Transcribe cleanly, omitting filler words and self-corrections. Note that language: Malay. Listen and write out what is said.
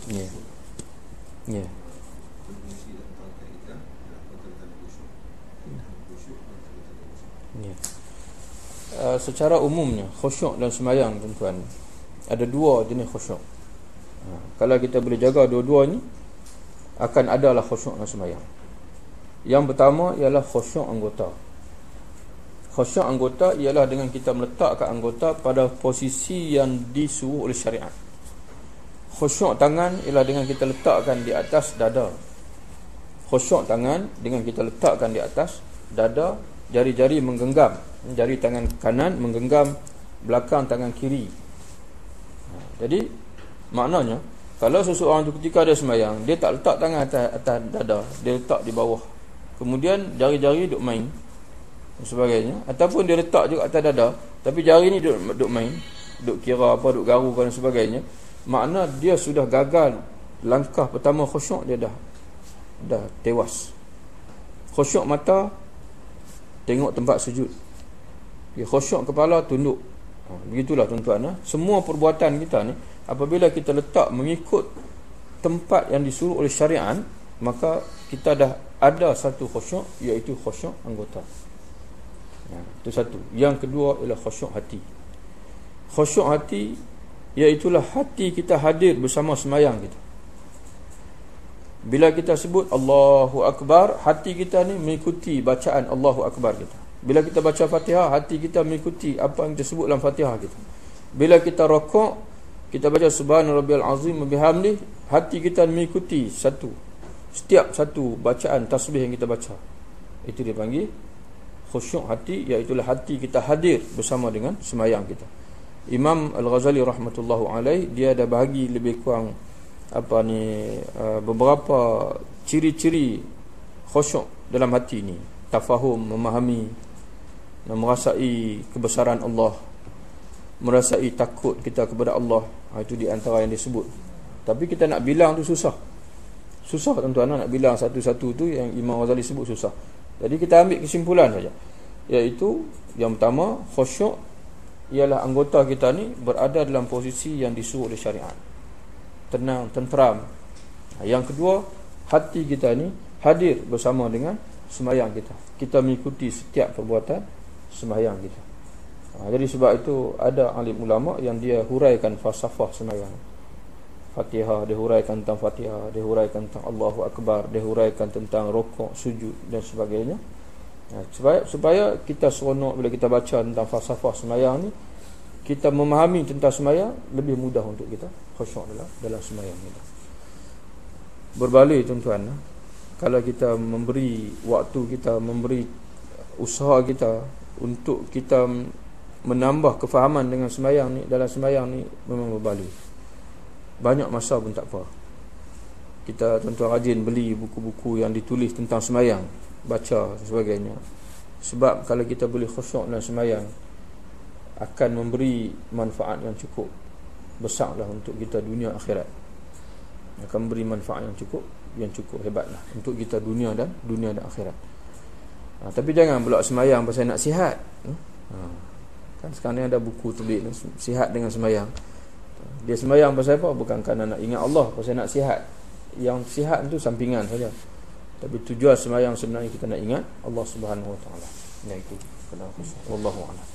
Ya. Ya. Ya. Secara umumnya khusyuk dan sembahyang tuan-tuan, ada dua jenis khusyuk. Kalau kita boleh jaga dua-dua ni, akan adalah khusyuk dan sembahyang. Yang pertama ialah khusyuk anggota. Khusyuk anggota ialah dengan kita meletakkan anggota pada posisi yang disuruh oleh syariat. Khusyuk tangan ialah dengan kita letakkan di atas dada. Khusyuk tangan dengan kita letakkan di atas dada, jari-jari menggenggam, jari tangan kanan menggenggam belakang tangan kiri. Jadi maknanya, kalau seseorang tu ketika dia sembahyang, dia tak letak tangan atas dada, dia letak di bawah, kemudian jari-jari duk main dan sebagainya, ataupun dia letak juga atas dada tapi jari ni duk main, duk kira apa, duk garu dan sebagainya, makna dia sudah gagal langkah pertama khusyuk, dia dah tewas. Khusyuk mata, tengok tempat sujud. Khusyuk kepala, tunduk. Begitulah tuan-tuan. Semua perbuatan kita ni, apabila kita letak mengikut tempat yang disuruh oleh syariat, maka kita dah ada satu khusyuk, iaitu khusyuk anggota. Itu satu. Yang kedua ialah khusyuk hati. Khusyuk hati, iaitulah hati kita hadir bersama sembahyang kita. Bila kita sebut Allahu Akbar, hati kita ni mengikuti bacaan Allahu Akbar kita. Bila kita baca Fatihah, hati kita mengikuti apa yang kita sebut dalam Fatihah kita. Bila kita rukuk, kita baca Subhanarabbiyal azim wa bihamdih, hati kita mengikuti setiap satu bacaan tasbih yang kita baca. Itu dipanggil khusyuk hati, iaitulah hati kita hadir bersama dengan sembahyang kita. Imam Al-Ghazali rahmatullahu alaih, dia ada bahagi lebih kurang beberapa ciri-ciri khusyuk dalam hati ni. Tafahum, memahami, merasai kebesaran Allah, merasai takut kita kepada Allah. Itu di antara yang disebut. Tapi kita nak bilang tu susah tuan-tuan, nak bilang satu-satu tu yang Imam Ghazali sebut susah. Jadi kita ambil kesimpulan saja, iaitu yang pertama, khusyuk ialah anggota kita ni berada dalam posisi yang disuruh oleh syariat, tenang, tenteram. Yang kedua, hati kita ni hadir bersama dengan sembahyang kita. Kita mengikuti setiap perbuatan sembahyang kita. Jadi sebab itu ada alim ulama yang dia huraikan falsafah sembahyang. Fatihah, dia huraikan tentang Fatihah, dia huraikan tentang Allahu Akbar, dia huraikan tentang rukuk, sujud dan sebagainya. Supaya kita seronok bila kita baca tentang falsafah sembahyang ni, kita memahami tentang sembahyang, lebih mudah untuk kita khusyuk dalam sembahyang kita. Berbalik tuan-tuan, kalau kita memberi waktu kita, memberi usaha kita untuk kita menambah kefahaman dengan sembahyang ni, dalam sembahyang ni memang berbalik. Banyak masa pun tak apa. Kita tuan-tuan rajin beli buku-buku yang ditulis tentang sembahyang, baca dan sebagainya. Sebab kalau kita boleh khusyuk dalam sembahyang, akan memberi manfaat yang cukup besarlah untuk kita dunia akhirat. Akan memberi manfaat yang cukup hebatlah untuk kita dunia dan akhirat. Tapi jangan pula sembahyang pasal nak sihat. Kan sekarang ni ada buku terbit sihat dengan sembahyang. Dia sembahyang pasal apa? Bukan kerana nak ingat Allah, pasal nak sihat. Yang sihat itu sampingan saja. Tapi tujuan sembahyang sebenarnya kita nak ingat Allah Subhanahu Wa Taala. Iaitu kena khusyuk. Wallahu a'lam.